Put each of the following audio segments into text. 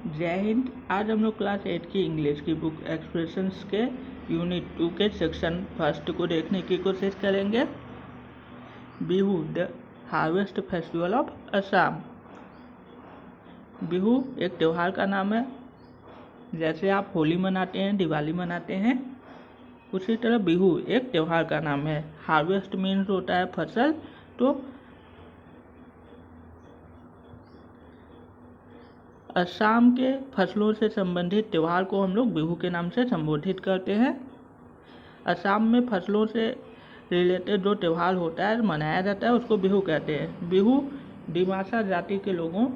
जय हिंद। आज हम लोग क्लास 8 की इंग्लिश की बुक एक्सप्रेशंस के यूनिट 2 के सेक्शन फर्स्ट को देखने की कोशिश करेंगे। Bihu, the harvest festival of Assam. Bihu एक त्यौहार का नाम है। जैसे आप होली मनाते हैं, दिवाली मनाते हैं, उसी तरह बिहू एक त्यौहार का नाम है। हार्वेस्ट मीन्स होता है फसल, तो असम के फसलों से संबंधित त्यौहार को हम लोग बिहू के नाम से संबोधित करते हैं। असम में फसलों से रिलेटेड जो त्यौहार होता है, मनाया जाता है, उसको बिहू कहते हैं। बिहू डिमासा जाति के लोगों,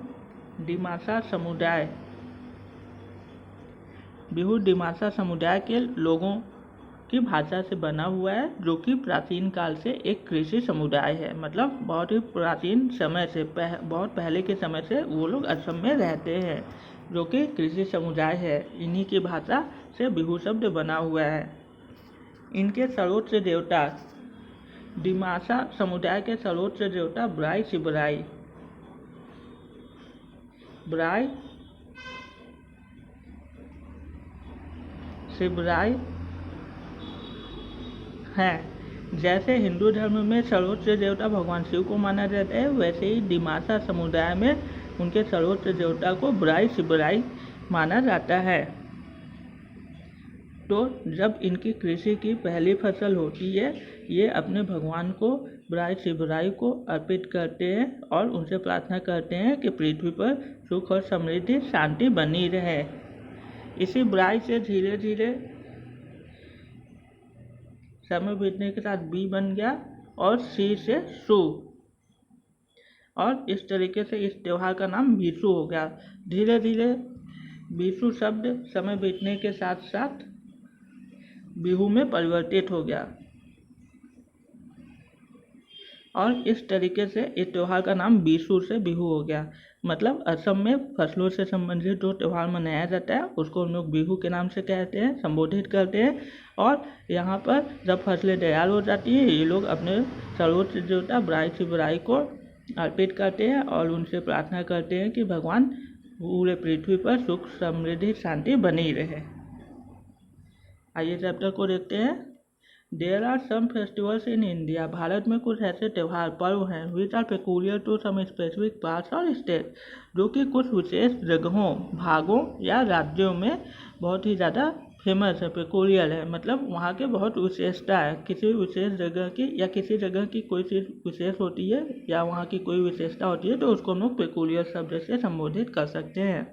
डिमासा समुदाय, बिहू डिमासा समुदाय के लोगों की भाषा से बना हुआ है, जो कि प्राचीन काल से एक कृषि समुदाय है। मतलब बहुत ही प्राचीन समय से, बहुत पहले के समय से वो लोग असम में रहते हैं, जो कि कृषि समुदाय है। इन्हीं की भाषा से बिहू शब्द बना हुआ है। इनके सर्वोच्च देवता, डिमासा समुदाय के सर्वोच्च देवता ब्राई शिवराई, ब्राई शिवराई हैं। जैसे हिंदू धर्म में सर्वोच्च देवता भगवान शिव को माना जाता है, वैसे ही डिमासा समुदाय में उनके सर्वोच्च देवता को ब्राई शिवराई माना जाता है। तो जब इनकी कृषि की पहली फसल होती है, ये अपने भगवान को, ब्राई शिवराई को अर्पित करते हैं और उनसे प्रार्थना करते हैं कि पृथ्वी पर सुख और समृद्धि, शांति बनी रहे। इसी ब्राई से धीरे धीरे समय बीतने के साथ बी बन गया और सी से सु, और इस तरीके से इस त्यौहार का नाम बीसू हो गया। धीरे धीरे बीसू शब्द समय बीतने के साथ साथ बिहू में परिवर्तित हो गया, और इस तरीके से इस त्यौहार का नाम बीसू से बिहू हो गया। मतलब असम में फसलों से संबंधित जो त्यौहार मनाया जाता है, उसको हम लोग बिहू के नाम से कहते हैं, संबोधित करते हैं। और यहाँ पर जब फसलें तैयार हो जाती है, ये लोग अपने सर्वोच्च देवता ब्राई शिवराई को अर्पित करते हैं और उनसे प्रार्थना करते हैं कि भगवान पूरे पृथ्वी पर सुख समृद्धि शांति बनी रहे। आइए चैप्टर को देखते हैं। There are some festivals in India. भारत में कुछ ऐसे त्यौहार, पर्व हैं which are peculiar to some specific parts और स्टेट, जो कि कुछ विशेष जगहों, भागों या राज्यों में बहुत ही ज़्यादा फेमस है। पेकुलियर है मतलब वहाँ के बहुत विशेषता है। किसी विशेष जगह की या किसी जगह की कोई चीज़ विशेष होती है या वहाँ की कोई विशेषता होती है, तो उसको हम लोग पेकुलियर शब्द से संबोधित कर सकते हैं।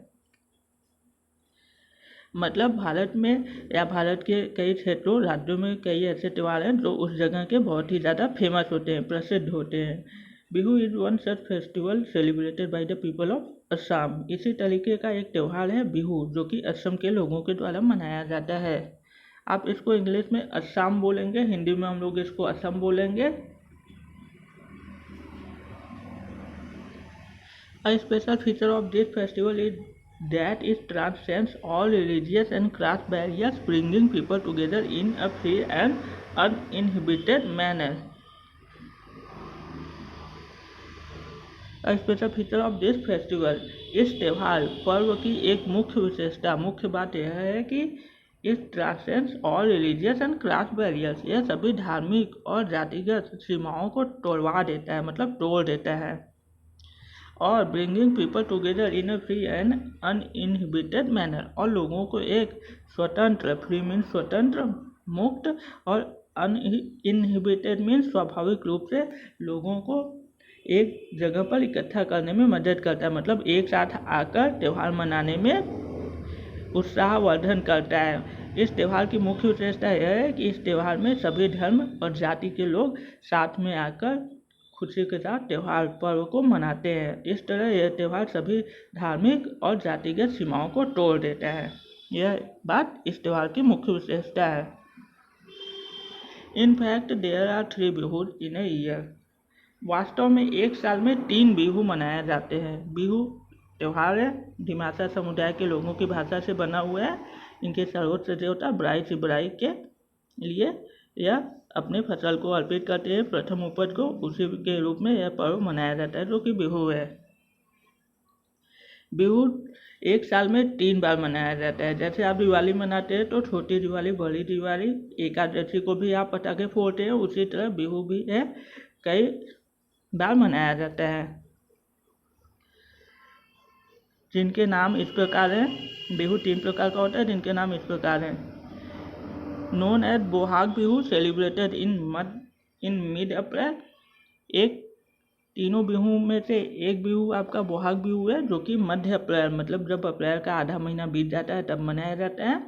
मतलब भारत में या भारत के कई क्षेत्रों, राज्यों में कई ऐसे त्यौहार हैं जो उस जगह के बहुत ही ज़्यादा फेमस होते हैं, प्रसिद्ध होते हैं। Bihu is one such festival celebrated by the people of Assam. इसी तरीके का एक त्यौहार है बिहू, जो कि असम के लोगों के द्वारा मनाया जाता है। आप इसको इंग्लिश में असम बोलेंगे, हिंदी में हम लोग इसको असम बोलेंगे। A special feature of this festival is that it transcends all religious and caste barriers, bringing people together in a free and uninhibited manner. A special feature of this festival, इस त्यौहार पर्व की एक मुख्य विशेषता, मुख्य बात यह है कि it transcends all religious and caste barriers. यह सभी धार्मिक और जातिगत सीमाओं को तोड़वा देता है, मतलब तोड़ देता है। और bringing people together in a free and uninhibited manner, और लोगों को एक स्वतंत्र, फ्री मीन्स स्वतंत्र, मुक्त, और अनइनहिबिटेड मीन्स स्वाभाविक रूप से लोगों को एक जगह पर इकट्ठा करने में मदद करता है। मतलब एक साथ आकर त्यौहार मनाने में उत्साहवर्धन करता है। इस त्यौहार की मुख्य विशेषता यह है कि इस त्यौहार में सभी धर्म और जाति के लोग साथ में आकर खुशी के साथ त्यौहार पर्व को मनाते हैं। इस तरह यह त्यौहार सभी धार्मिक और जातिगत सीमाओं को तोड़ देता है। यह बात इस त्यौहार की मुख्य विशेषता है। In fact there are 3 Bihu in a year. वास्तव में एक साल में 3 बिहू मनाए जाते हैं। बिहू त्यौहार है, डिमासा समुदाय के लोगों की भाषा से बना हुआ है। इनके सर्वोच्च देवता ब्राई शिवराई के लिए यह अपने फसल को अर्पित करते हैं, प्रथम उपज को, उसी के रूप में यह पर्व मनाया जाता है, जो कि बिहू है। बिहू एक साल में 3 बार मनाया जाता है। जैसे आप दिवाली मनाते हैं तो छोटी दिवाली, बड़ी दिवाली, एकादशी को भी आप पटाखे फोड़ते हैं, उसी तरह बिहू भी है, कई बार मनाया जाता है, जिनके नाम इस प्रकार हैं। बिहू 3 प्रकार का होता है, जिनके नाम इस प्रकार हैं। Known as Bohag Bihu, celebrated in mid April. एक तीनों बिहू में से एक बिहू आपका बोहाग बिहू है, जो कि मध्य अप्रैल मतलब जब अप्रैल का आधा महीना बीत जाता है तब मनाया जाता है।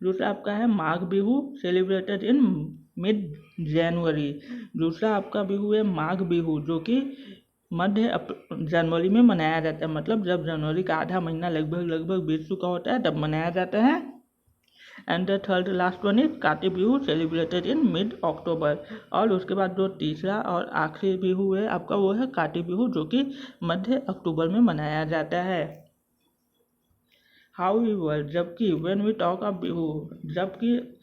दूसरा आपका है Magh Bihu, celebrated in mid जनवरी। दूसरा आपका बिहू है माघ बिहू, जो कि मध्य जनवरी में मनाया जाता है, मतलब जब जनवरी का आधा महीना लगभग बीत चुका होता है तब मनाया जाता है। And the third last one is काटी बिहू, सेलिब्रेटेड इन मिड अक्टूबर। और उसके बाद जो तीसरा और आखिरी बिहू है आपका वो है काटी बिहू, जो कि मध्य अक्टूबर में मनाया जाता है। हाउएवर, जबकि when we talk of Bihu, जबकि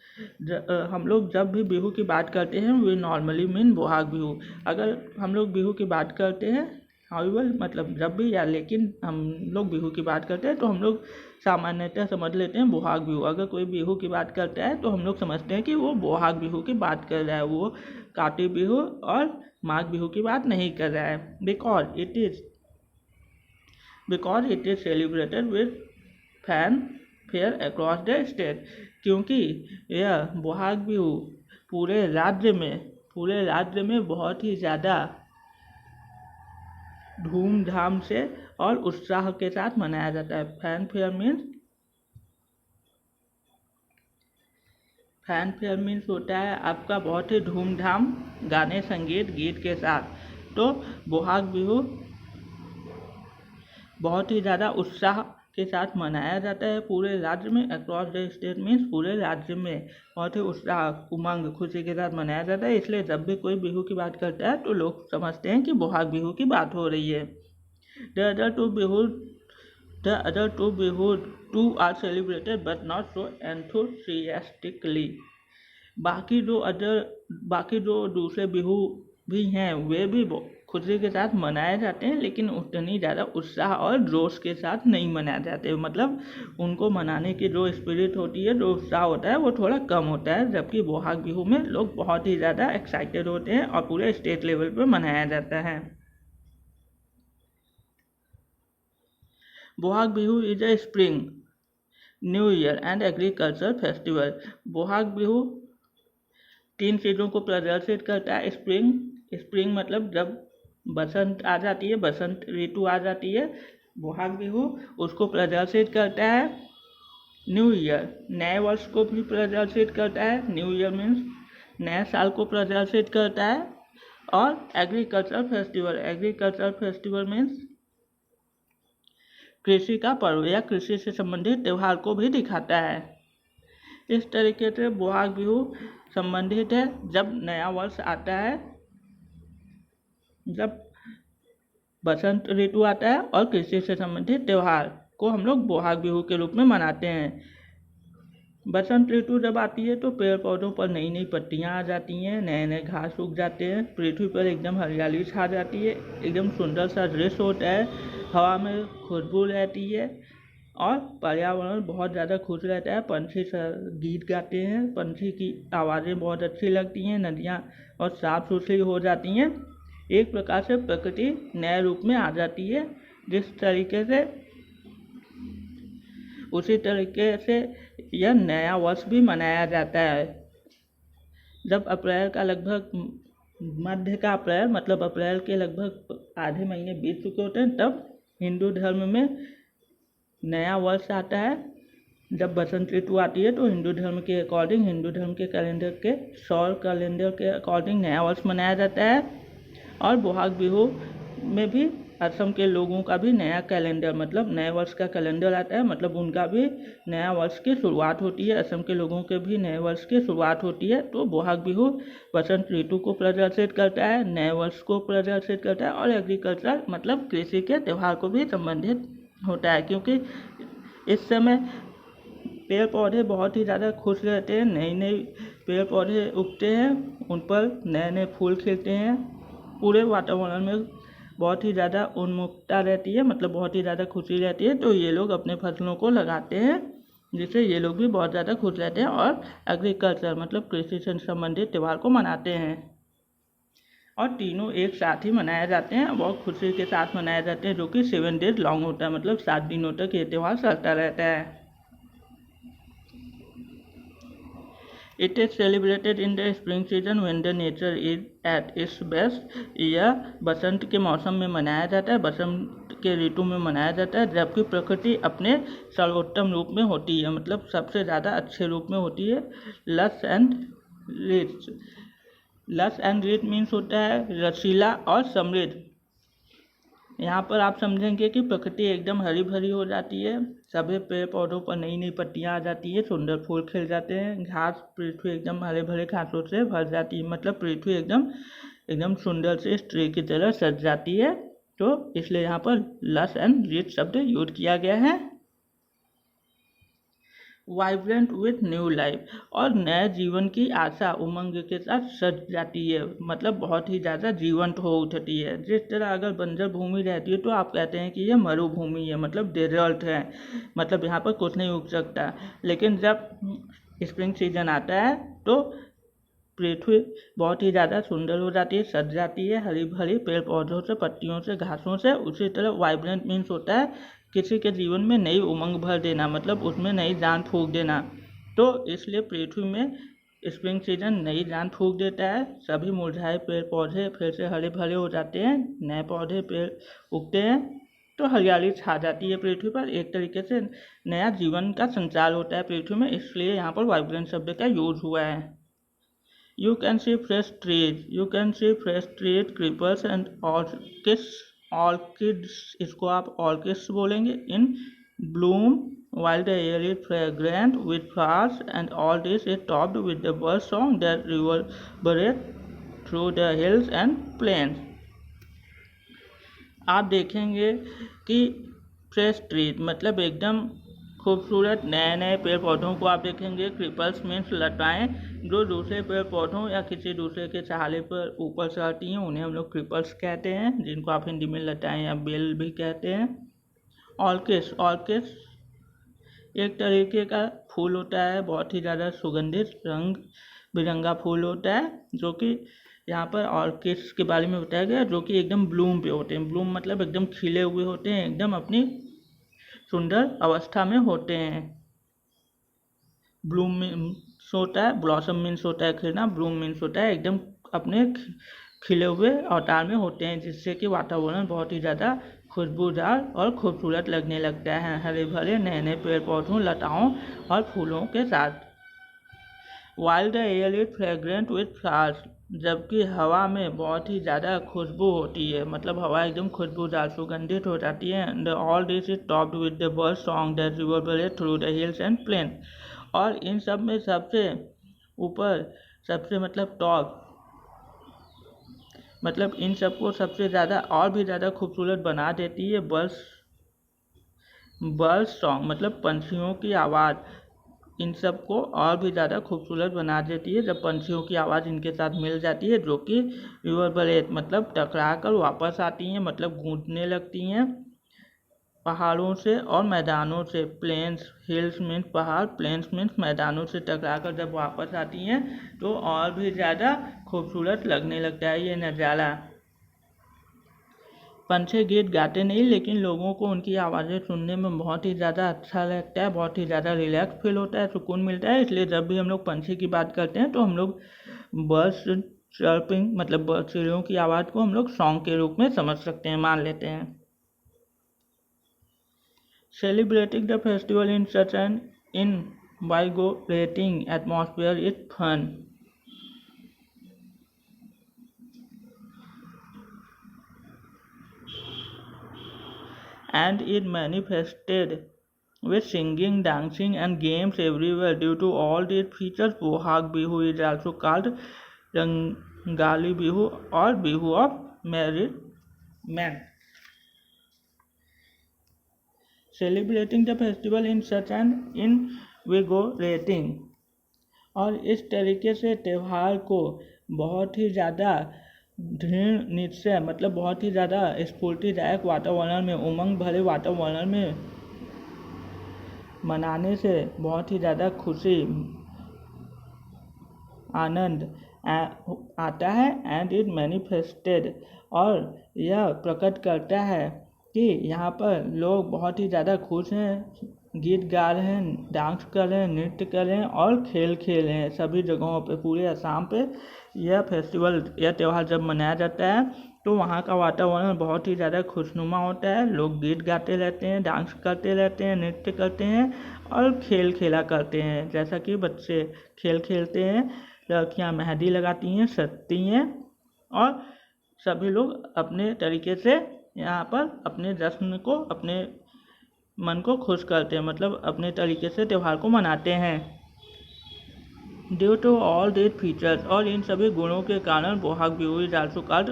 हम लोग जब भी बिहू की बात करते हैं we normally mean Bohag Bihu. अगर हम लोग बिहू की बात करते हैं, हाउएवर मतलब जब भी या लेकिन हम लोग बिहू की बात करते हैं तो हम लोग सामान्यतः समझ लेते हैं बोहाग बिहू। अगर कोई बिहू की बात करता है तो हम लोग समझते हैं कि वो बोहाग बिहू की बात कर रहा है, वो काटी बिहू और माघ बिहू की बात नहीं कर रहा है। Because it is celebrated with fan fair across the state, क्योंकि यह बोहाग बिहू पूरे राज्य में बहुत ही ज़्यादा धूमधाम से और उत्साह के साथ मनाया जाता है। फैन फेयर मीन्स होता है आपका बहुत ही धूमधाम गाने, संगीत, गीत के साथ। तो बोहाग बिहू बहुत ही ज़्यादा उत्साह के साथ मनाया जाता है पूरे राज्य में। अक्रॉस द स्टेट मीन्स पूरे राज्य में बहुत ही उत्साह, उमंग, खुशी के साथ मनाया जाता है। इसलिए जब भी कोई बिहू की बात करता है तो लोग समझते हैं कि बोहाग बिहू की बात हो रही है। The other two bihu too are celebrated but not so enthusiastically. बाकी जो दूसरे बिहू भी हैं वे भी खुशी के साथ मनाए जाते हैं, लेकिन उतनी ज़्यादा उत्साह और जोश के साथ नहीं मनाए जाते। मतलब उनको मनाने की जो स्पिरिट होती है, जो उत्साह होता है वो थोड़ा कम होता है। जबकि बोहाग बिहू में लोग बहुत ही ज़्यादा एक्साइटेड होते हैं और पूरे स्टेट लेवल पर मनाया जाता है। Bohag Bihu is a spring, new year and agriculture festival. Bohag Bihu 3 चीज़ों को प्रदर्शित करता है। स्प्रिंग मतलब जब बसंत आ जाती है, बसंत ऋतु आ जाती है, बोहाग बिहू उसको प्रदर्शित करता है। न्यू ईयर, नए वर्ष को भी प्रदर्शित करता है। न्यू ईयर मीन्स नए साल को प्रदर्शित करता है। और एग्रीकल्चर फेस्टिवल मीन्स कृषि का पर्व या कृषि से संबंधित त्यौहार को भी दिखाता है। इस तरीके से बोहाग बिहू संबंधित है जब नया वर्ष आता है, जब बसंत ऋतु आता है और कृषि से संबंधित त्यौहार को हम लोग बोहाग बिहू के रूप में मनाते हैं। बसंत ऋतु जब आती है तो पेड़ पौधों पर नई नई पत्तियां आ जाती हैं, नए नए घास उग जाते हैं, पृथ्वी पर एकदम हरियाली छा जाती है, एकदम सुंदर सा दृश्य होता है, हवा में खुशबू रहती है और पर्यावरण बहुत ज़्यादा खुश रहता है। पंछी गीत गाते हैं, पंछी की आवाज़ें बहुत अच्छी लगती हैं, नदियाँ और साफ सुथरी हो जाती हैं। एक प्रकार से प्रकृति नए रूप में आ जाती है। जिस तरीके से उसी तरीके से यह नया वर्ष भी मनाया जाता है। जब अप्रैल का लगभग मध्य का अप्रैल मतलब अप्रैल के लगभग आधे महीने बीत चुके होते हैं तब हिंदू धर्म में नया वर्ष आता है। जब बसंत ऋतु आती है तो हिंदू धर्म के अकॉर्डिंग, हिंदू धर्म के कैलेंडर के सौर कैलेंडर के अकॉर्डिंग नया वर्ष मनाया जाता है। और बोहाग बिहू में भी असम के लोगों का भी नया कैलेंडर मतलब नए वर्ष का कैलेंडर आता है, मतलब उनका भी नया वर्ष की शुरुआत होती है। असम के लोगों के भी नए वर्ष की शुरुआत होती है। तो बोहाग बिहू बसंत ऋतु को प्रदर्शित करता है, नए वर्ष को प्रदर्शित करता है और एग्रीकल्चर मतलब कृषि के त्यौहार को भी संबंधित होता है, क्योंकि इस समय पेड़ पौधे बहुत ही ज़्यादा खुश रहते हैं, नए नए पेड़ पौधे उगते हैं, उन पर नए नए फूल खिलते हैं, पूरे वातावरण में बहुत ही ज़्यादा उन्मुखता रहती है, मतलब बहुत ही ज़्यादा खुशी रहती है, तो ये लोग अपने फसलों को लगाते हैं, जिससे ये लोग भी बहुत ज़्यादा खुश रहते हैं और एग्रीकल्चर मतलब कृषि से संबंधित त्यौहार को मनाते हैं। और तीनों एक साथ ही मनाए जाते हैं, बहुत खुशी के साथ मनाए जाते हैं, जो कि 7 डेज लॉन्ग होता है, मतलब 7 दिनों तक ये त्यौहार चलता रहता है। It is celebrated in the spring season when the nature is at its best. यह बसंत के मौसम में मनाया जाता है, बसंत के ऋतु में मनाया जाता है, जबकि प्रकृति अपने सर्वोत्तम रूप में होती है, मतलब सबसे ज़्यादा अच्छे रूप में होती है। लस एंड रिच, लस एंड रिच मीन्स होता है रसीला और समृद्ध। यहाँ पर आप समझेंगे कि प्रकृति एकदम हरी भरी हो जाती है, सभी पेड़ पौधों पर नई नई पत्तियाँ आ जाती है, सुंदर फूल खिल जाते हैं, घास पृथ्वी एकदम हरे भरे घासों से भर जाती है, मतलब पृथ्वी एकदम सुंदर से स्त्री की तरह सज जाती है। तो इसलिए यहाँ पर लस एंड रिच शब्द यूज किया गया है। वाइब्रेंट विथ न्यू लाइफ, और नए जीवन की आशा उमंग के साथ सज जाती है, मतलब बहुत ही ज़्यादा जीवंत हो उठती है। जिस तरह अगर बंजर भूमि रहती है तो आप कहते हैं कि यह मरुभूमि है, मतलब डेजर्ट है, मतलब यहाँ पर कुछ नहीं उग सकता। लेकिन जब स्प्रिंग सीजन आता है तो पृथ्वी बहुत ही ज़्यादा सुंदर हो जाती है, सज जाती है, हरी भरी पेड़ पौधों से, पत्तियों से, घासों से। उसी तरह वाइब्रेंट मीन्स होता है किसी के जीवन में नई उमंग भर देना, मतलब उसमें नई जान फूंक देना। तो इसलिए पृथ्वी में स्प्रिंग सीजन नई जान फूंक देता है, सभी मुरझाए पेड़ पौधे फिर से हरे भरे हो जाते हैं, नए पौधे पेड़ उगते हैं, तो हरियाली छा जाती है पृथ्वी पर, एक तरीके से नया जीवन का संचार होता है पृथ्वी में, इसलिए यहाँ पर वाइब्रेंट शब्द का यूज हुआ है। You can see fresh trees. You can see fresh trees, creepers and orchids. Orchids इसको आप orchids बोलेंगे in bloom while the air is fragrant with flowers, and all this is topped with the bird song that reverberate through the hills and plains. आप देखेंगे कि fresh trees मतलब एकदम खूबसूरत नए नए पेड़ पौधों को आप देखेंगे। क्रिपल्स मीन्स लताएँ जो दूसरे पेड़ पौधों या किसी दूसरे के सहारे पर ऊपर चढ़ती हैं, उन्हें हम लोग क्रिपल्स कहते हैं, जिनको आप हिंदी में लताएँ या बेल भी कहते हैं। ऑर्किड्स, ऑर्किड्स एक तरीके का फूल होता है, बहुत ही ज़्यादा सुगंधित रंग बिरंगा फूल होता है, जो कि यहाँ पर ऑर्किड्स के बारे में बताया गया, जो कि एकदम ब्लूम पे होते हैं। ब्लूम मतलब एकदम खिले हुए होते हैं, एकदम अपनी सुंदर अवस्था में होते हैं। ब्लूम मीन्स होता है, ब्लॉसम मीन्स होता है खिलना, ब्लूम मीन्स होता है एकदम अपने खिले हुए अवतार में होते हैं, जिससे कि वातावरण बहुत ही ज़्यादा खुशबूदार और खूबसूरत लगने लगता है, हरे भरे नए नए पेड़ पौधों, लताओं और फूलों के साथ। While the air is fragrant with flowers, जबकि हवा में बहुत ही ज़्यादा खुशबू होती है, मतलब हवा एकदम खुशबूदार सुगंधित हो जाती है। And all this is topped with the bird song that reverberate through the hills and plain, और इन सब में सबसे ऊपर सबसे मतलब टॉप, मतलब इन सबको सबसे ज़्यादा और भी ज़्यादा खूबसूरत बना देती है बर्ड सॉन्ग मतलब पंछियों की आवाज़, इन सब को और भी ज़्यादा खूबसूरत बना देती है जब पंछियों की आवाज़ इनके साथ मिल जाती है, जो कि रिवर्बरेट मतलब टकरा कर वापस आती हैं, मतलब गूंजने लगती हैं पहाड़ों से और मैदानों से। प्लेन्स, हिल्स मीन्स पहाड़, प्लेन्स मीन्स मैदानों से टकरा कर जब वापस आती हैं तो और भी ज़्यादा खूबसूरत लगने लगता है ये नज़ारा। पंछी गीत गाते नहीं, लेकिन लोगों को उनकी आवाज़ें सुनने में बहुत ही ज़्यादा अच्छा लगता है, बहुत ही ज़्यादा रिलैक्स फील होता है, सुकून मिलता है। इसलिए जब भी हम लोग पंछी की बात करते हैं तो हम लोग बर्ड्स चर्पिंग मतलब बर्ड चिड़ियों की आवाज़ को हम लोग सॉन्ग के रूप में समझ सकते हैं, मान लेते हैं। Celebrating the festival in such an invigorating atmosphere is fun. And it manifested with singing, dancing and games everywhere. Due to all these features, Bohag Bihu is also called Rangali Bihu or Bihu of married men. Celebrating the festival in such an invigorating, और इस तरीके से त्यौहार को बहुत ही ज़्यादा दृढ़ निश्चय मतलब बहुत ही ज़्यादा स्फूर्तिदायक वातावरण में, उमंग भरे वातावरण में मनाने से बहुत ही ज़्यादा खुशी आनंद आता है। एंड इट मैनिफेस्टेड, और यह प्रकट करता है कि यहाँ पर लोग बहुत ही ज़्यादा खुश हैं, गीत गा रहे हैं, डांस कर रहे हैं, नृत्य कर रहे हैं और खेल खेल रहे हैं। सभी जगहों पे, पूरे असम पे यह फेस्टिवल, यह त्यौहार जब मनाया जाता है तो वहाँ का वातावरण बहुत ही ज़्यादा खुशनुमा होता है। लोग गीत गाते रहते हैं, डांस करते रहते हैं, नृत्य करते हैं और खेल खेला करते हैं। जैसा कि बच्चे खेल खेलते हैं, लड़कियाँ मेहंदी लगाती हैं, सजती हैं और सभी लोग अपने तरीके से यहाँ पर अपने जश्न को, अपने मन को खुश करते हैं, मतलब अपने तरीके से त्यौहार को मनाते हैं। Due to all these features, और इन सभी गुणों के कारण Bohag Bihu is also called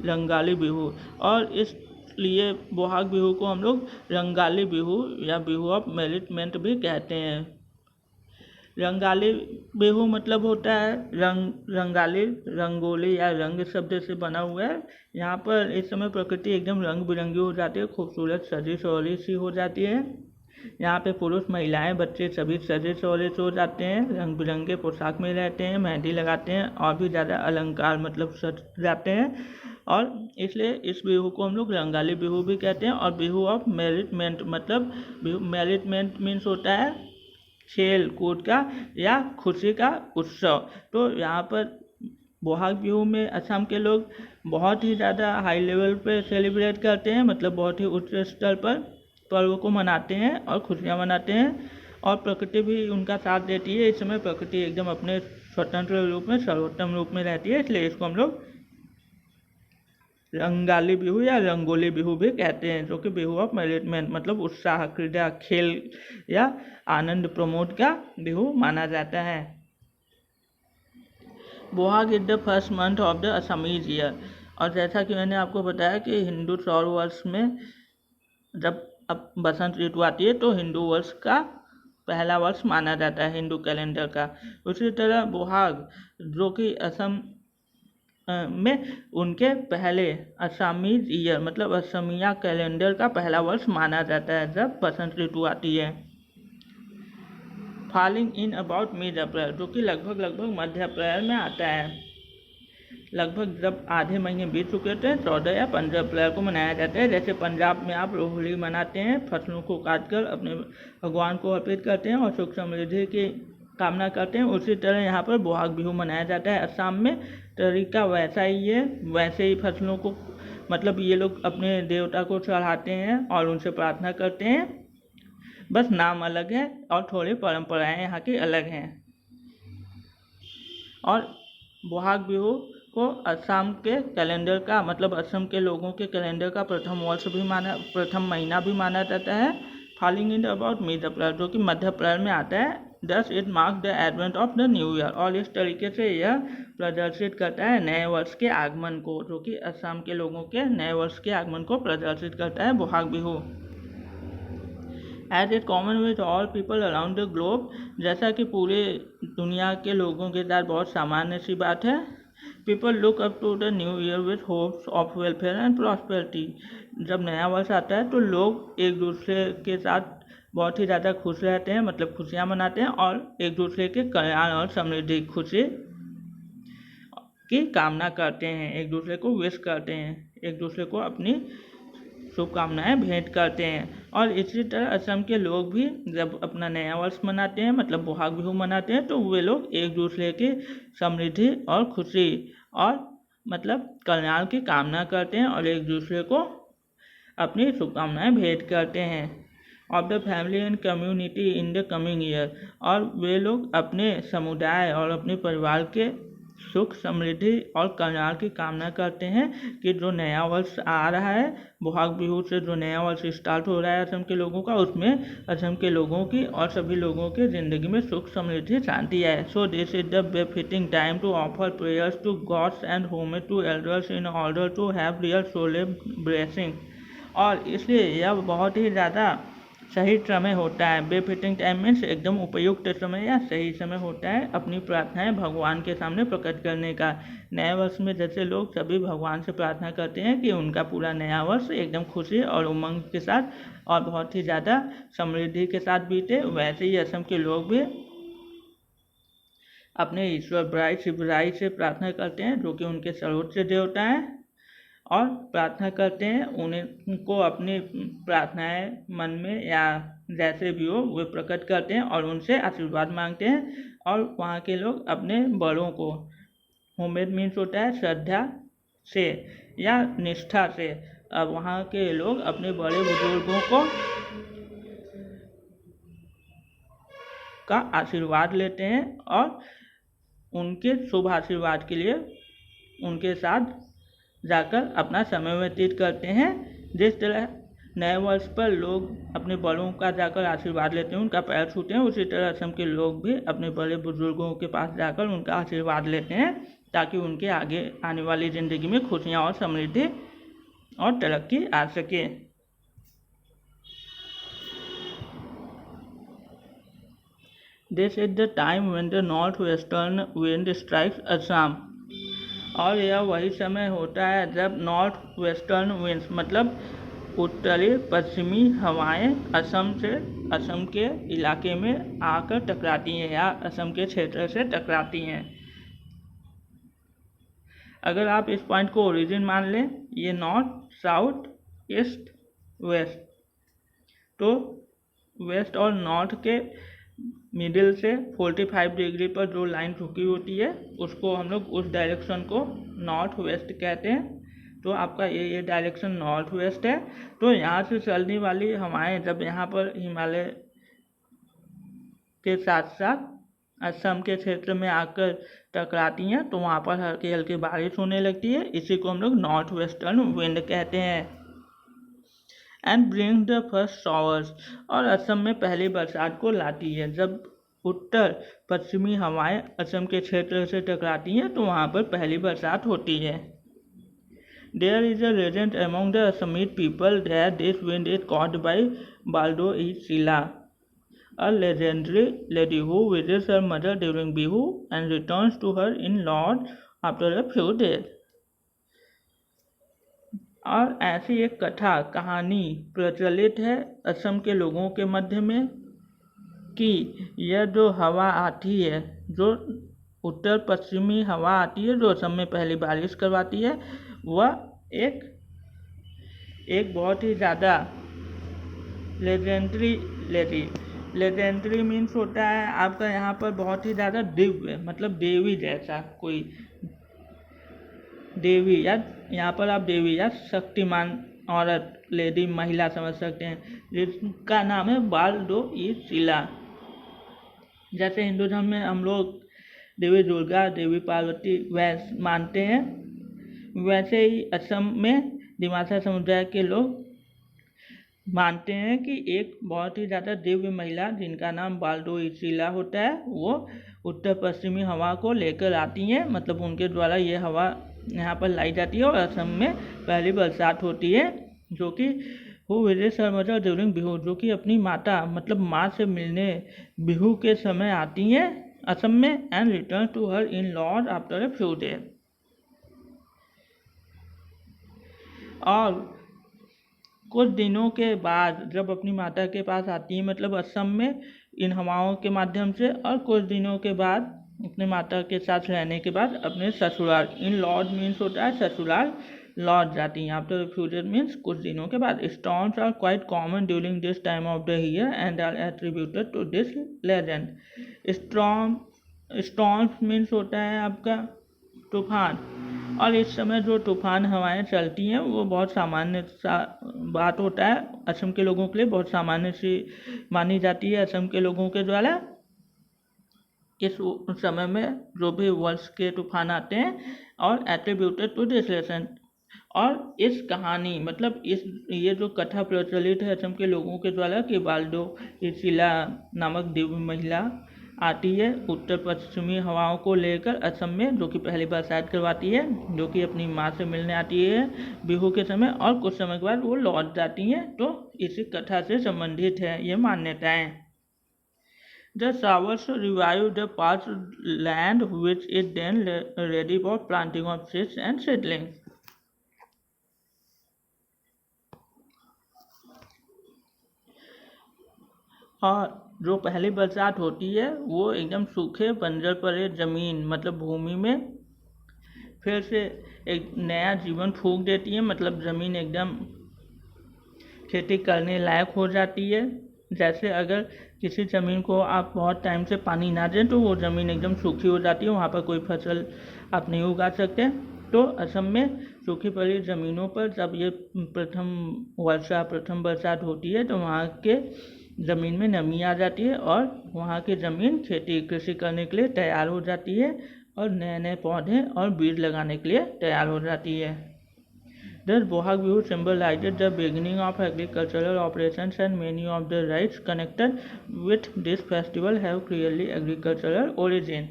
Rongali Bihu, और इसलिए बोहाग बिहू को हम लोग रंगाली बिहू या बिहू ऑफ मेरिटमेंट भी कहते हैं। रंगाली बिहू मतलब होता है रंगाली, रंगोली या रंग शब्द से बना हुआ है। यहाँ पर इस समय प्रकृति एकदम रंग बिरंगी हो जाती है, खूबसूरत सजी सवरी सी हो जाती है। यहाँ पे पुरुष, महिलाएं, बच्चे सभी सजे सवरे से हो जाते हैं, रंग बिरंगे पोशाक में रहते हैं, मेहंदी लगाते हैं और भी ज़्यादा अलंकार मतलब सज जाते हैं। और इसलिए इस बिहू को हम लोग रंगाली बिहू भी कहते हैं। और बिहू ऑफ मेरिटमेंट मतलब मेरिटमेंट मीन्स होता है खेल कूद का या खुशी का उत्सव। तो यहाँ पर बोहाग बिहू में असम के लोग बहुत ही ज़्यादा हाई लेवल पे सेलिब्रेट करते हैं, मतलब बहुत ही उच्च स्तर पर पर्व को मनाते हैं और खुशियाँ मनाते हैं। और प्रकृति भी उनका साथ देती है। इस समय प्रकृति एकदम अपने स्वतंत्र रूप में, सर्वोत्तम रूप में रहती है, इसलिए इसको हम लोग रंगाली बिहू या रंगोली बिहू भी कहते हैं, जो कि बिहू ऑफ मेरिटमेंट मतलब उत्साह, क्रीड़ा, खेल या आनंद प्रमोद का बिहू माना जाता है। Bohag is the first month of the Assamese year, और जैसा कि मैंने आपको बताया कि हिंदू सौर वर्ष में जब अब बसंत ऋतु आती है तो हिंदू वर्ष का पहला वर्ष माना जाता है, हिंदू कैलेंडर का। उसी तरह बोहाग जो कि असम में उनके पहले असमीज ईयर मतलब असमिया कैलेंडर का पहला वर्ष माना जाता है जब बसंत ऋतु आती है। फॉलिंग इन अबाउट मिड अप्रैल, जो कि लगभग मध्य अप्रैल में आता है। लगभग जब आधे महीने बीत चुके थे, 14 या 15 अप्रैल को मनाया जाता है। जैसे पंजाब में आप लोहड़ी मनाते हैं, फसलों को काटकर अपने भगवान को अर्पित करते हैं और सुख समृद्धि की कामना करते हैं, उसी तरह यहाँ पर बोहाग बिहू मनाया जाता है। असम में तरीका वैसा ही है, वैसे ही फसलों को मतलब ये लोग अपने देवता को चढ़ाते हैं और उनसे प्रार्थना करते हैं, बस नाम अलग है और थोड़ी परंपराएं यहाँ की अलग हैं। और बोहाग बिहू को असम के कैलेंडर का मतलब असम के लोगों के कैलेंडर का प्रथम महीना भी माना जाता है। फॉलिंग इन अबाउट मिड अप्रैल, जो कि मध्य अप्रैल में आता है। Thus it mark the advent of the new year, और इस तरीके से यह प्रदर्शित करता है नए वर्ष के आगमन को, जो कि असम के लोगों के नए वर्ष के आगमन को प्रदर्शित करता है Bohag Bihu. As it common with all people around the globe, जैसा कि पूरे दुनिया के लोगों के साथ बहुत सामान्य सी बात है। People look up to the new year with hopes of welfare and prosperity, जब नया वर्ष आता है तो लोग एक दूसरे के साथ बहुत ही ज़्यादा खुश रहते हैं, मतलब खुशियाँ मनाते हैं और एक दूसरे के कल्याण और समृद्धि, खुशी की कामना करते हैं, एक दूसरे को विश करते हैं, एक दूसरे को अपनी शुभकामनाएं भेंट करते हैं। और इसी तरह असम के लोग भी जब अपना नया वर्ष मनाते हैं, मतलब बोहाग बिहू मनाते हैं, तो वे लोग एक दूसरे की समृद्धि और खुशी और मतलब कल्याण की कामना करते हैं और एक दूसरे को अपनी शुभकामनाएं भेंट करते हैं। Of the family and community in the coming year, और वे लोग अपने समुदाय और अपने परिवार के सुख समृद्धि और कल्याण की कामना करते हैं कि जो नया वर्ष आ रहा है, बोहाग बिहू से जो नया वर्ष स्टार्ट हो रहा है असम के लोगों का, उसमें असम के लोगों की और सभी लोगों की ज़िंदगी में सुख समृद्धि शांति आए। So this is the befitting time to offer prayers to gods and homage to elders in order to have real solemn blessing, और इसलिए यह बहुत ही ज़्यादा सही समय होता है। बेफिटिंग टाइम मीन्स एकदम उपयुक्त समय या सही समय होता है अपनी प्रार्थनाएं भगवान के सामने प्रकट करने का। नए वर्ष में जैसे लोग सभी भगवान से प्रार्थना करते हैं कि उनका पूरा नया वर्ष एकदम खुशी और उमंग के साथ और बहुत ही ज़्यादा समृद्धि के साथ बीते, वैसे ही असम के लोग भी अपने ईश्वर ब्राई शिवराई से प्रार्थना करते हैं जो कि उनके सर्वोच्च देवता हैं, और प्रार्थना करते हैं उनको अपनी प्रार्थनाएं मन में या जैसे भी हो वे प्रकट करते हैं और उनसे आशीर्वाद मांगते हैं। और वहाँ के लोग अपने बड़ों को, होमेज मीन्स होता है श्रद्धा से या निष्ठा से, अब वहाँ के लोग अपने बड़े बुजुर्गों को का आशीर्वाद लेते हैं और उनके शुभ आशीर्वाद के लिए उनके साथ जाकर अपना समय व्यतीत करते हैं। जिस तरह नए वर्ष पर लोग अपने बड़ों का जाकर आशीर्वाद लेते हैं, उनका पैर छूते हैं, उसी तरह असम के लोग भी अपने बड़े बुजुर्गों के पास जाकर उनका आशीर्वाद लेते हैं ताकि उनके आगे आने वाली ज़िंदगी में खुशियाँ और समृद्धि और तरक्की आ सके। This is the time when the northwestern wind strikes Assam। और यह वही समय होता है जब नॉर्थ वेस्टर्न विंड्स मतलब उत्तरी पश्चिमी हवाएं असम के इलाके में आकर टकराती हैं या असम के क्षेत्र से टकराती हैं। अगर आप इस पॉइंट को ओरिजिन मान लें, ये नॉर्थ साउथ ईस्ट वेस्ट, तो वेस्ट और नॉर्थ के मिडिल से 45 डिग्री पर जो लाइन झुकी होती है उसको हम लोग उस डायरेक्शन को नॉर्थ वेस्ट कहते हैं। तो आपका ये डायरेक्शन नॉर्थ वेस्ट है। तो यहाँ से चलने वाली हवाएं जब यहाँ पर हिमालय के साथ साथ असम के क्षेत्र में आकर टकराती हैं तो वहाँ पर हल्की हल्की बारिश होने लगती है। इसी को हम लोग नॉर्थ वेस्टर्न विंड कहते हैं। And bring the first showers, और असम में पहली बरसात को लाती है। जब उत्तर पश्चिमी हवाएं असम के क्षेत्र से टकराती हैं तो वहाँ पर पहली बरसात होती है। There is a legend among the Assamese people that this wind is caused by Baldo E. Sila, a legendary lady who visits her mother during Bihu and returns to her in-laws after a few days। और ऐसी एक कहानी प्रचलित है असम के लोगों के मध्य में कि यह जो हवा आती है, जो उत्तर पश्चिमी हवा आती है जो असम में पहली बारिश करवाती है, वह एक बहुत ही ज़्यादा लेजेंडरी मीन्स होता है आपका यहाँ पर बहुत ही ज़्यादा दिव्य, मतलब देवी जैसा कोई देवी, या यहाँ पर आप देवी या शक्तिमान औरत, लेडी, महिला समझ सकते हैं, जिसका नाम है बाल्डो ई शिला। जैसे हिंदू धर्म में हम लोग देवी दुर्गा, देवी पार्वती वैसे मानते हैं, वैसे ही असम में दिमासा समुदाय के लोग मानते हैं कि एक बहुत ही ज़्यादा दिव्य महिला जिनका नाम बाल्डो ई शिला होता है, वो उत्तर पश्चिमी हवा को लेकर आती हैं, मतलब उनके द्वारा ये हवा यहाँ पर लाई जाती है और असम में पहली बरसात होती है, जो कि who visits her mother during Bihu, जो कि अपनी माता मतलब माँ से मिलने बिहू के समय आती हैं असम में, and return to her in laws after a few days. और कुछ दिनों के बाद जब अपनी माता के पास आती है, मतलब असम में इन हवाओं के माध्यम से, और कुछ दिनों के बाद अपने माता के साथ रहने के बाद अपने ससुराल, इन लॉज मीन्स होता है ससुराल, लौट जाती हैं आफ्टर फ्यूचर मीन्स कुछ दिनों के बाद। Storms are quite common during this time of the year and are attributed to this legend. Storms means होता है आपका तूफान, और इस समय जो तूफान हवाएं चलती हैं वो बहुत सामान्य सा बात होता है, असम के लोगों के लिए बहुत सामान्य सी मानी जाती है असम के लोगों के द्वारा। इस समय में जो भी वर्ष के तूफान आते हैं और एट्रीब्यूटेड टू दिस लेजेंड, और इस कहानी मतलब ये जो कथा प्रचलित है असम के लोगों के द्वारा कि बाल्डो ई शिला नामक दिव्य महिला आती है उत्तर पश्चिमी हवाओं को लेकर असम में, जो कि पहली बरसात करवाती है, जो कि अपनी माँ से मिलने आती है बिहू के समय, और कुछ समय के बाद वो लौट जाती हैं। तो इसी कथा से संबंधित है ये मान्यताएं। The showers revive the parched land, which is then ready for planting of seeds and seedlings. और जो पहली बरसात होती है वो एकदम सूखे बंजर पड़े जमीन मतलब भूमि में फिर से एक नया जीवन फूंक देती है, मतलब ज़मीन एकदम खेती करने लायक हो जाती है। जैसे अगर किसी ज़मीन को आप बहुत टाइम से पानी ना दें तो वो ज़मीन एकदम सूखी हो जाती है, वहाँ पर कोई फसल आप नहीं उगा सकते। तो असम में सूखी पड़ी ज़मीनों पर जब ये प्रथम बरसात होती है तो वहाँ के ज़मीन में नमी आ जाती है और वहाँ की ज़मीन कृषि करने के लिए तैयार हो जाती है और नए नए पौधे और बीज लगाने के लिए तैयार हो जाती है। Thus, Bohag Bihu symbolizes the beginning of agricultural operations, and many of the rites connected with this festival have clearly agricultural origin.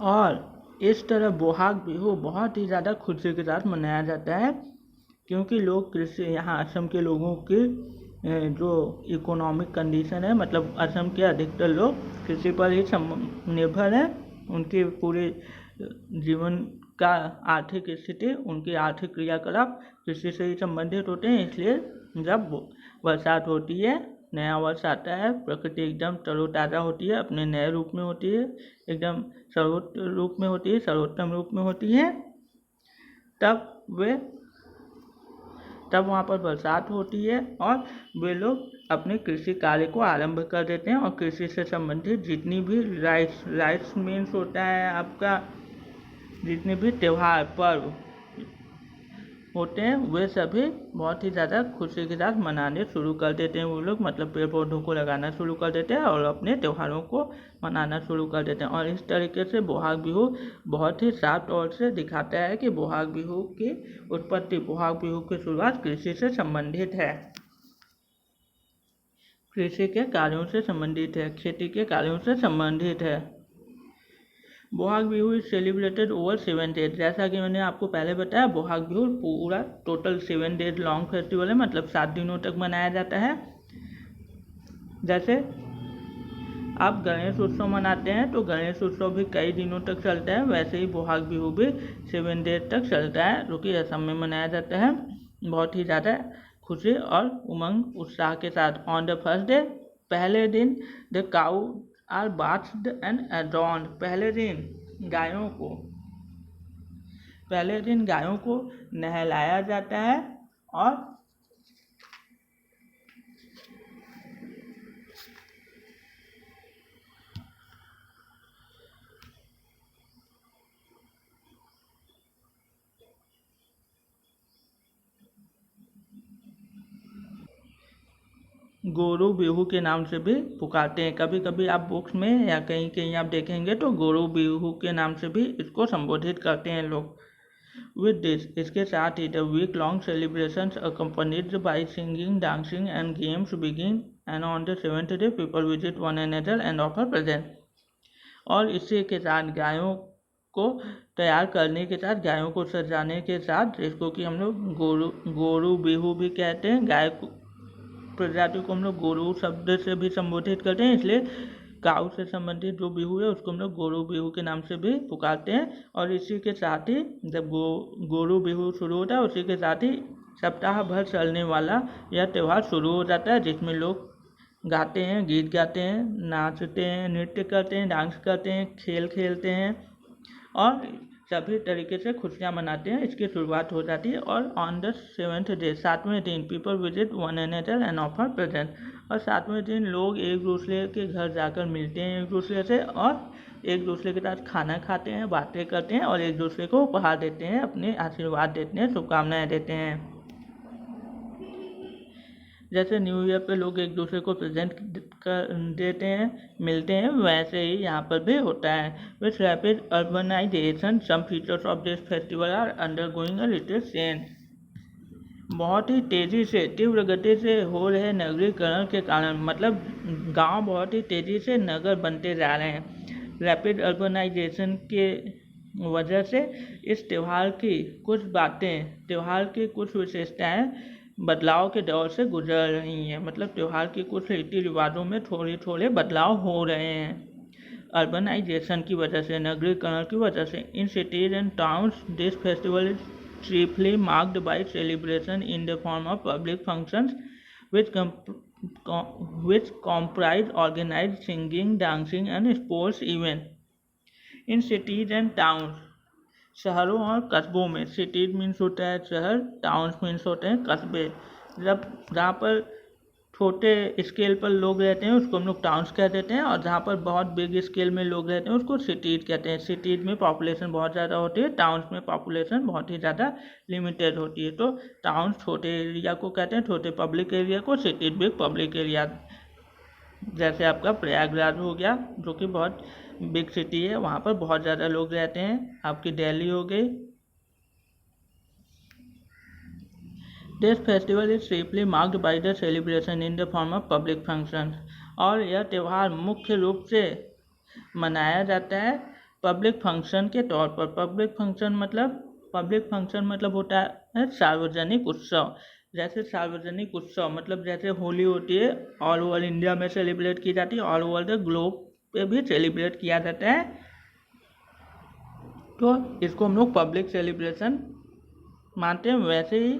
और इस तरह बोहाग बिहू बहुत ही ज़्यादा खुशी के साथ मनाया जाता है, क्योंकि लोग कृषि यहाँ असम के लोगों की जो इकोनॉमिक कंडीशन है, मतलब असम के अधिकतर लोग कृषि पर ही निर्भर हैं। उनकी पूरी जीवन का आर्थिक स्थिति, उनकी आर्थिक क्रियाकलाप कृषि से ही संबंधित होते हैं। इसलिए जब बरसात होती है, नया वर्ष आता है, प्रकृति एकदम तरोताज़ा होती है, अपने नए रूप में होती है, एकदम सर्वोत्तम रूप में होती है, तब वहाँ पर बरसात होती है और वे लोग अपने कृषि कार्य को आरंभ कर देते हैं। और कृषि से संबंधित जितनी भी राइट्स मीन्स होता है आपका, जितने भी त्यौहार पर्व होते हैं वे सभी बहुत ही ज़्यादा खुशी के साथ मनाने शुरू कर देते हैं। वो लोग मतलब पेड़ पौधों को लगाना शुरू कर देते हैं और अपने त्योहारों को मनाना शुरू कर देते हैं। और इस तरीके से बोहाग बिहू बहुत ही साफ तौर से दिखाता है कि बोहाग बिहू की उत्पत्ति, बोहाग बिहू की शुरुआत कृषि से संबंधित है, कृषि के कार्यों से संबंधित है, खेती के कार्यों से संबंधित है। Bohag Bihu is celebrated over 7 days। जैसा कि मैंने आपको पहले बताया, बोहाग बिहू पूरा टोटल 7 days लॉन्ग फेस्टिवल है, मतलब 7 दिनों तक मनाया जाता है। जैसे आप गणेश उत्सव मनाते हैं तो गणेश उत्सव भी कई दिनों तक चलता है, वैसे ही बोहाग बिहू भी 7 days तक चलता है, जो कि असम में मनाया जाता है बहुत ही ज़्यादा खुशी और उमंग उत्साह के साथ। ऑन द फर्स्ट डे, पहले दिन, the cow are bathed and adorned। पहले दिन गायों को नहलाया जाता है और गोरू बिहू के नाम से भी पुकारते हैं। कभी कभी आप बुक्स में या कहीं कहीं आप देखेंगे तो गोरू बिहू के नाम से भी इसको संबोधित करते हैं लोग। विद दिस, इसके साथ ही the week long celebrations accompanied by singing, dancing and games begin, and on the 7th day people visit one another and offer present. और इसी के साथ गायों को तैयार करने के साथ, गायों को सजाने के साथ, जिसको कि हम लोग गोरू बिहू भी कहते हैं, गाय प्रजाति को हम लोग गोरू शब्द से भी संबोधित करते हैं, इसलिए काऊ से संबंधित जो बिहू है उसको हम लोग गोरू बिहू के नाम से भी पुकारते हैं। और इसी के साथ ही जब गोरू बिहू शुरू होता है, उसी के साथ ही सप्ताह भर चलने वाला यह त्यौहार शुरू हो जाता है, जिसमें लोग गाते हैं, गीत गाते हैं, नाचते हैं, नृत्य करते हैं, डांस करते हैं, खेल खेलते हैं और सभी तरीके से खुशियाँ मनाते हैं। इसकी शुरुआत हो जाती है। और ऑन द 7th डे, 7वें दिन, people visit one another and offer present. और 7वें दिन लोग एक दूसरे के घर जाकर मिलते हैं एक दूसरे से और एक दूसरे के साथ खाना खाते हैं, बातें करते हैं और एक दूसरे को उपहार देते हैं, अपने आशीर्वाद देते हैं, शुभकामनाएं देते हैं। जैसे न्यू ईयर पे लोग एक दूसरे को प्रेजेंट देते हैं, मिलते हैं, वैसे ही यहाँ पर भी होता है। With rapid urbanisation, some features of this festival are undergoing a little change. बहुत ही तेज़ी से तीव्र गति से हो रहे नगरीकरण के कारण, मतलब गांव बहुत ही तेज़ी से नगर बनते जा रहे हैं। रैपिड अर्बनाइजेशन के वजह से इस त्यौहार की कुछ विशेषताएं बदलाव के दौर से गुजर रही हैं। मतलब त्यौहार के कुछ रीति रिवाजों में थोड़े थोड़े बदलाव हो रहे हैं अर्बनाइजेशन की वजह से, नगरीकरण की वजह से। In cities and towns this festival is chiefly marked by celebration in the form of public functions which comprise organized singing, dancing and sports events in cities and towns। शहरों और कस्बों में, सिटीज मीन्स होता है शहर, towns means होते हैं कस्बे। जहाँ पर छोटे स्केल पर लोग रहते हैं उसको हम लोग टाउन्स कह देते हैं, और जहाँ पर बहुत बिग स्केल में लोग रहते हैं उसको सिटीज कहते हैं। सिटीज में पॉपुलेशन बहुत ज़्यादा होती है, टाउन्स में पॉपुलेशन बहुत ही ज़्यादा लिमिटेड होती है। तो टाउन्स छोटे एरिया को कहते हैं, छोटे पब्लिक एरिया को, सिटीज बिग पब्लिक एरिया। जैसे आपका प्रयागराज हो गया जो कि बहुत बिग सिटी है, वहाँ पर बहुत ज़्यादा लोग रहते हैं। आपकी दिल्ली हो गई। This festival is chiefly marked by the celebration in the form of public functions। और यह त्यौहार मुख्य रूप से मनाया जाता है पब्लिक फंक्शन के तौर पर। पब्लिक फंक्शन मतलब होता है सार्वजनिक उत्सव। जैसे सार्वजनिक उत्सव मतलब जैसे होली होती है, ऑल ओवर इंडिया में सेलिब्रेट की जाती है, ऑल ओवर द ग्लोब पे भी सेलिब्रेट किया जाता है। तो इसको हम लोग पब्लिक सेलिब्रेशन मानते हैं। वैसे ही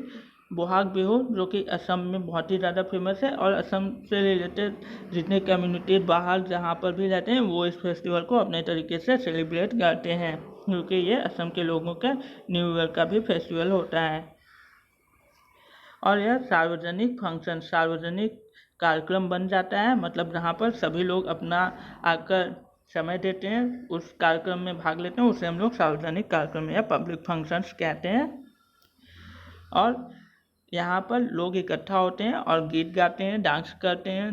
बोहाग बिहू जो कि असम में बहुत ही ज़्यादा फेमस है, और असम से रिलेटेड जितने कम्युनिटी बाहर जहाँ पर भी रहते हैं वो इस फेस्टिवल को अपने तरीके से सेलिब्रेट करते हैं, क्योंकि ये असम के लोगों का न्यू ईयर का भी फेस्टिवल होता है। और यह सार्वजनिक कार्यक्रम बन जाता है, मतलब जहाँ पर सभी लोग अपना आकर समय देते हैं, उस कार्यक्रम में भाग लेते हैं, उसे हम लोग सार्वजनिक कार्यक्रम या पब्लिक फंक्शंस कहते हैं। और यहाँ पर लोग इकट्ठा होते हैं और गीत गाते हैं, डांस करते हैं,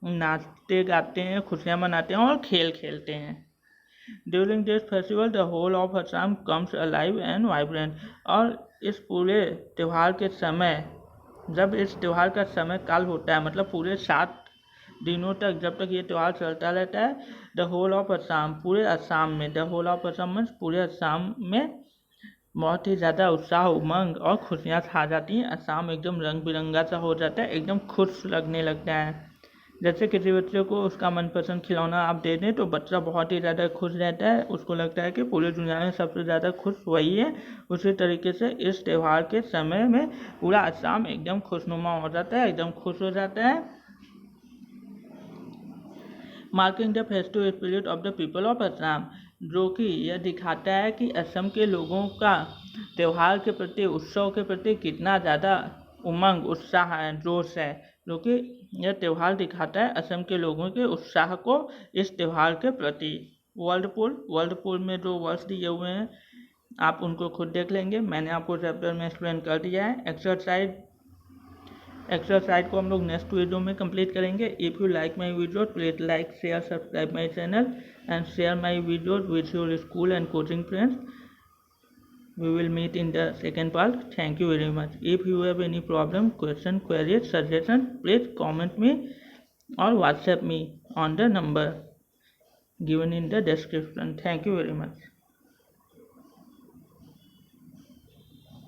नाचते गाते हैं, खुशियाँ मनाते हैं और खेल खेलते हैं। During this festival the whole of Assam comes alive and vibrant. और इस पूरे त्यौहार के समय, जब इस त्यौहार का समय काल होता है, मतलब पूरे 7 दिनों तक जब तक ये त्यौहार चलता रहता है, द होल ऑफ असम, पूरे असम में, the whole of Assam means पूरे असम में बहुत ही ज़्यादा उत्साह, उमंग और खुशियाँ छा जाती हैं। असम एकदम रंग बिरंगा सा हो जाता है, एकदम खुश लगने लगता है। जैसे किसी बच्चे को उसका मनपसंद खिलौना आप दे दें तो बच्चा बहुत ही ज़्यादा खुश रहता है, उसको लगता है कि पूरी दुनिया में सबसे ज़्यादा खुश वही है। उसी तरीके से इस त्यौहार के समय में पूरा असम एकदम खुशनुमा हो जाता है, एकदम खुश हो जाता है। Marking the festive spirit of the people of Assam, जो कि यह दिखाता है कि असम के लोगों का त्यौहार के प्रति, उत्सव के प्रति कितना ज़्यादा उमंग, उत्साह है, जोश है, जो कि यह त्यौहार दिखाता है असम के लोगों के उत्साह को इस त्यौहार के प्रति। वर्ल्डपुल में जो वर्ड्स दिए हुए हैं आप उनको खुद देख लेंगे, मैंने आपको चैप्टर में एक्सप्लेन कर दिया है। एक्सरसाइज को हम लोग नेक्स्ट वीडियो में कंप्लीट करेंगे। If you like my video please like, share, subscribe my channel and share my video with your school and coaching friends. We will meet in the second part. Thank you very much. If you have any problem, question, queries, suggestion, please comment me or WhatsApp me on the number given in the description. Thank you very much.